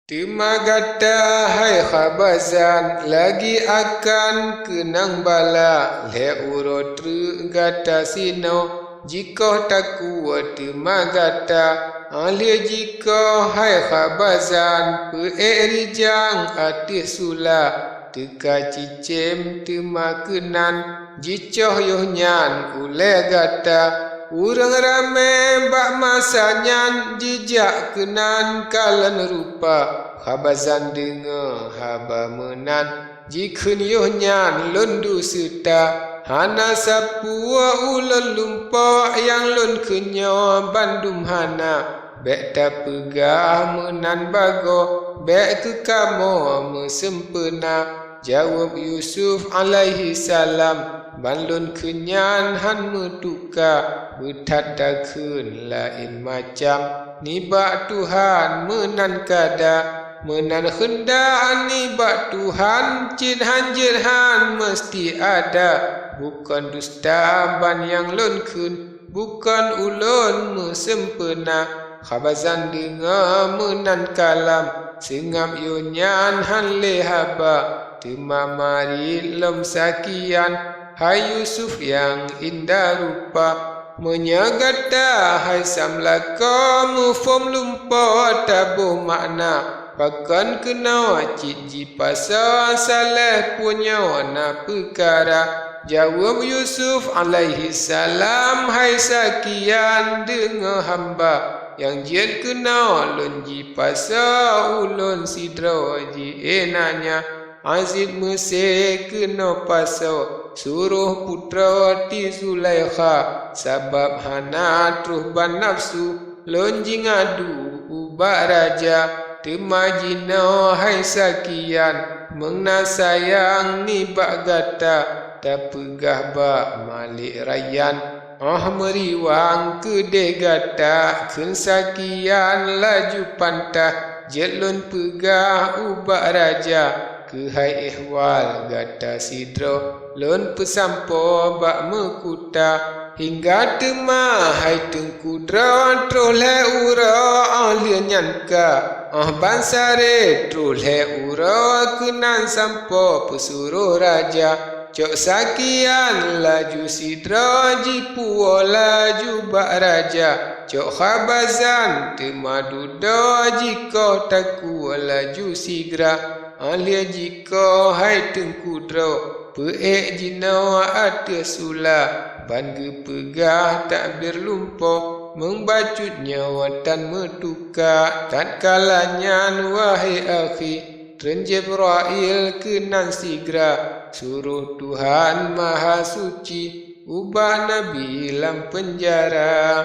Terima gata hai khabazan lagi akan kenang bala le uro tru gata sino jika taku terima gata ahli jika hai khabazan peerijang ati sula teka cicem terima kenan jicoh yohnyan ule gata urang rame bak masanyan jijak kenan kalan rupa khabazan dengar haba menan jikun yohnyan lundu serta hana sapua ulun lumpa yang lun kenyo bandum hana bek tak pegah menan bago bek ke kamu mesempena jawab Yusuf alaihi salam banlun kenyan han metuka bertadakeun lain macam nibak Tuhan menan kada menan hendak nibak Tuhan cin hanjir han mesti ada bukan dusta ban yang lun kun bukan ulun mesempena khabazan dengar menan kalam sengam yunyan han lehaba terima mari lem sakian hai Yusuf yang indah rupa menyagata hai samlaka mufom lumpa tabuh makna pakan kena ciji pasal saleh punya wana perkara jawab Yusuf alaihi salam hai sakian dengar hamba yang jian kena lunji pasal ulun sidra ji enanya Aziz Mesir kena pasal suruh putra ti Zulaikha sabab hana truh ban nafsu lonji ngadu ubak raja temajina hai sakian mengna sayang ni bak gata tak pegah bak malik rayan meriwang kedai gata ken sakian laju pantah jelun pegah ubak raja ke hai ihwal gata sidro lon pesampo bak mekuta hingga tema hai tengku dra trole ura ahlian nyanka bansare trole ura kenan sampo pesuruh raja cok sakian laju sidra jipu laju bak raja cok khabazan temaduda jika taku laju sigra alia jika hai tengku dra peek jina atas sula ban gepegah tak berlumpa membacut nyawa tan metuka tak kalanya wahai akhi Tren Jibril kenan sigra suruh Tuhan Maha Suci ubah Nabi dalam penjara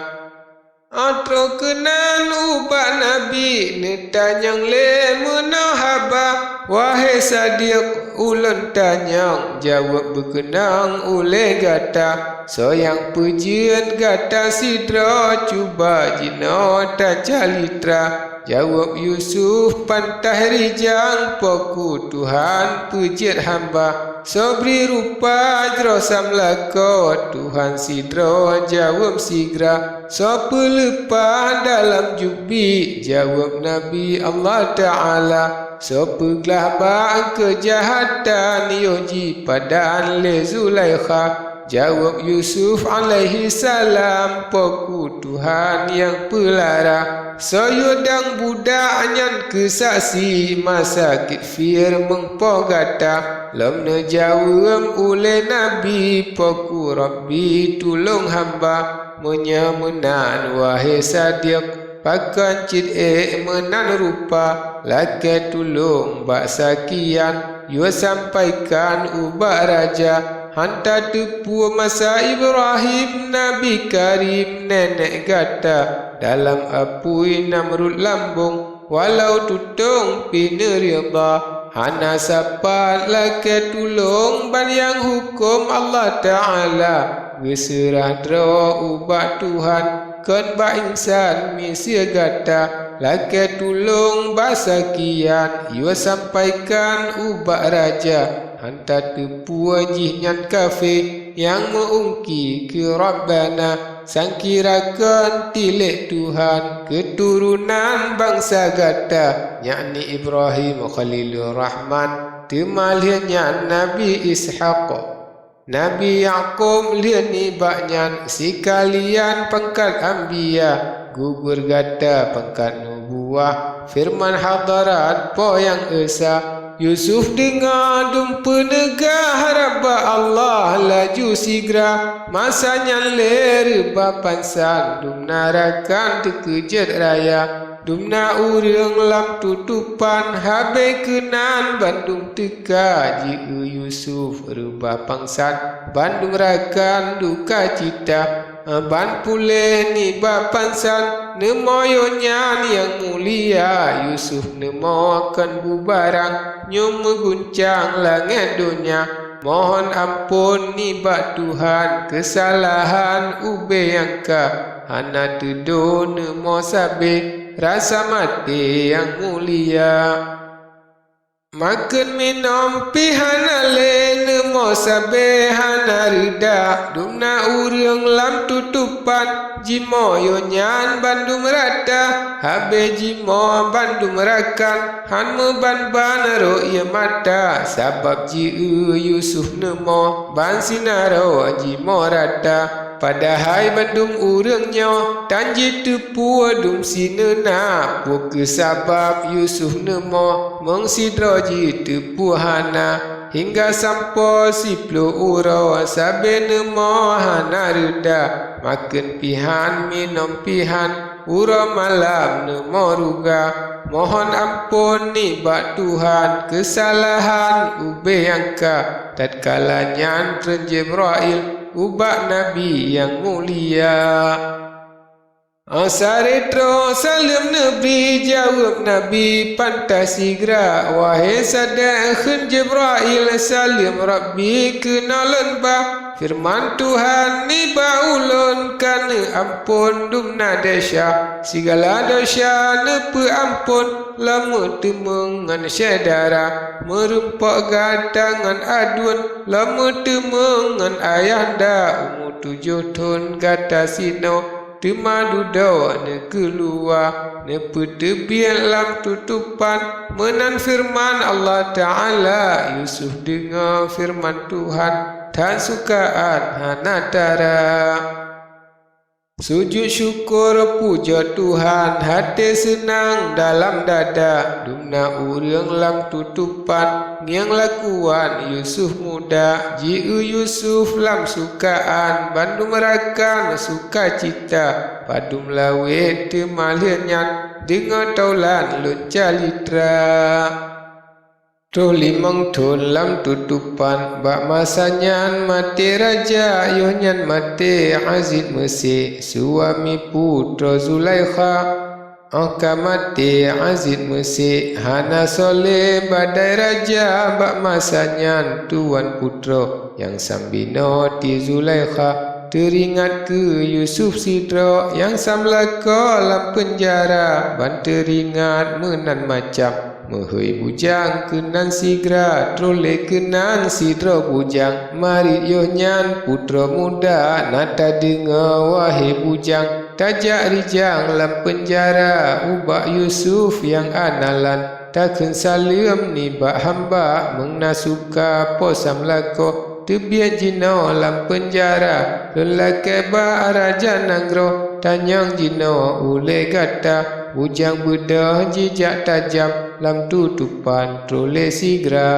atau kenan ubah Nabi netanyang le menahaba wahai sadiq ulun tanyang jawab berkenang oleh gata soyang pujian gata sidra cuba jina tak calitra jawab Yusuf pantah rijang poku Tuhan pujian hamba sobri rupa jerosam lako Tuhan sidra jawab sigra so pelepah dalam jubi jawab Nabi Allah Ta'ala so peglah bang kejahatan yoji padan le Zulaikha jawab Yusuf alaihi salam poku Tuhan yang pelara sayudang budak nyan kesaksi masa kifir mengpogata lam najawam oleh Nabi poku Rabbi tolong hamba menyamenan wahai sadiq pakan cid menan rupa laki tolong bak sakian yo sampaikan ubak raja hantar tepu masa Ibrahim Nabi Karim nenek gata dalam apui Namrud lambung walau tutung pinerida hana sapat laki tolong ban yang hukum Allah Ta'ala berserah dra ubak Tuhan kan ba insan misi gata laki tolong basakian yo sampaikan ubak raja hantar tepu wajih nyan kafe yang mengungki ke Rabbana sangkirakan tilik Tuhan keturunan bangsa gata yakni Ibrahim Khalilur Rahman temalihnya Nabi Ishaq Nabi Yaqub liani baknyan sekalian pangkat anbiya gugur gata pangkat nubuah firman hadarat po yang esa Yusuf dengar dumpa negah haraba Allah laju sigra masanya ler bapansan dum narakan terkejut raya dumna urang lam tutupan habe kenan Bandung teka jika Yusuf rubah pangsan Bandung rakan duka cita ban pulih ni bapansan nemoyonya yang mulia Yusuf nemo akan bubarang nyum mengguncang langit dunia mohon ampun ni bak Tuhan kesalahan ube yang ka hana tuduh nemo sabe rasa mati yang mulia makan minum pihana le nemo sabe hana rida dumna urang lam tutupan jimo yonyan Bandung rata habe jimo Bandung rakan han ban ro ia mata sabab ji Yusuf nemo ban sinaro jimo rata padahal Bandung urangnya tanji tepu dum sinena buke sabab Yusuf nemo mengsidro ji tepu hana hingga sampai 10 uro sabe nemo hana reda makan pihan minum pihan uro malam nemo ruga mohon ampun ni bak Tuhan kesalahan ube yang ka tatkala nyantren Jibril ubak Nabi yang mulia Asaritro salam Nabi jawab Nabi pantas sigra wahai sadakhin Jibril salam Rabbi kenalan ba firman Tuhan ni baulun kana ampun dumna desya segala dosa nepe ampun lama temengan saudara merumpak gadangan adun lama temengan ayahda umur 7 tahun kata sino temadu dawa ne keluar ne petebian lam tutupan menan firman Allah Ta'ala Yusuf dengar firman Tuhan dan sukaan hanatara sujud syukur puja Tuhan hati senang dalam dada dumna urang lam tutupan ngiang lakuan Yusuf muda jiu Yusuf lam sukaan Bandung merakan suka cita padum lawe temalihnya dengan taulan lunca litra Tuh limang tun lam tutupan bak masanya mati raja yohnyan mati Aziz Mesir suami putra Zulaikha angka mati Aziz Mesir hana soleh badai raja bak masanya tuan putra yang sambino ti Zulaikha teringat ke Yusuf sidra yang samlaka lam penjara ban teringat menan macam Mahoi bujang kenan sigra trole kenan sidra bujang mari yohnyan putra muda nata dengar wahai bujang tajak rijang lam penjara ubak Yusuf yang analan takkan salam ni bak hamba mengnasuka posam lako tebiat jino lam penjara lelaki ba raja nanggro tanyang jino ule gata bujang bedah jejak tajam lam tutupan trole sigra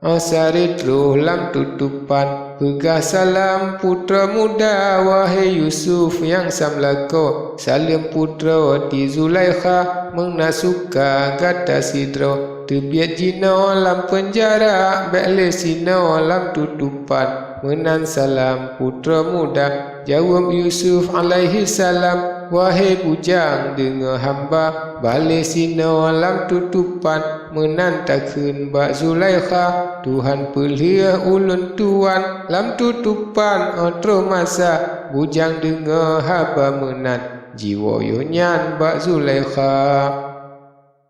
asaritro lam tutupan pegah salam putra muda wahai Yusuf yang samlako salam putra ti Zulaikha mengnasuka gata sidro tebiat jino lam penjara bekle sino lam tutupan menan salam putra muda jawab Yusuf alaihi salam wahai bujang dengar hamba balik sino lam tutupan menan takun bak Zulaikha Tuhan pelih ulun tuan lam tutupan otro masa bujang dengar haba menan jiwa yonyan bak Zulaikha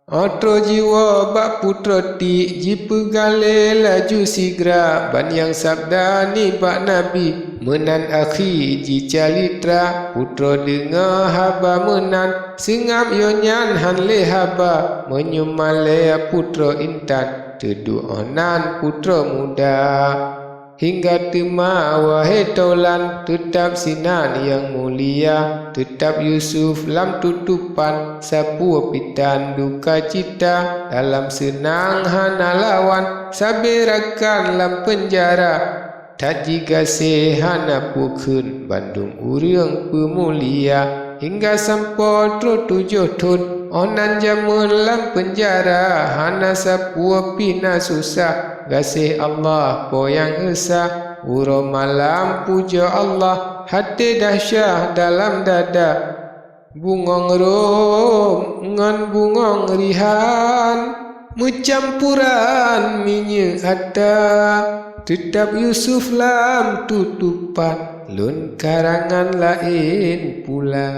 Otro jiwa bak putra ti jipegale laju sigra ban yang sabda ni bak Nabi menan akhi ji calitra putra dengar haba menan singap yonyan han le haba menyumale putra intan tedu onan putra muda hingga tema wahai tolan tetap sinan yang mulia tetap Yusuf lam tutupan sapu pitan duka cita dalam senang hana lawan sabirakan lam penjara tak jika sehana pukun Bandung urang pemulia hingga sampai 7 tahun onan jamun lam penjara hana sapu pina susah gasih Allah poyang esa uro malam puja Allah hati dahsyah dalam dada bungong rom ngan bungong rihan mucampuran minyak ada tetap Yusuf lam tutupan lun karangan lain pula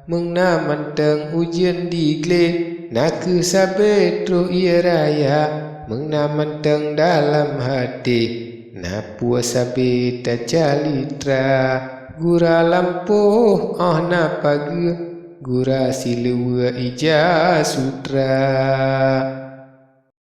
mengna manteng ujian digle nak sabe tro ia raya mengna manteng dalam hati na puasa beta calitra gura lampuh na pagi gura silua ija sutra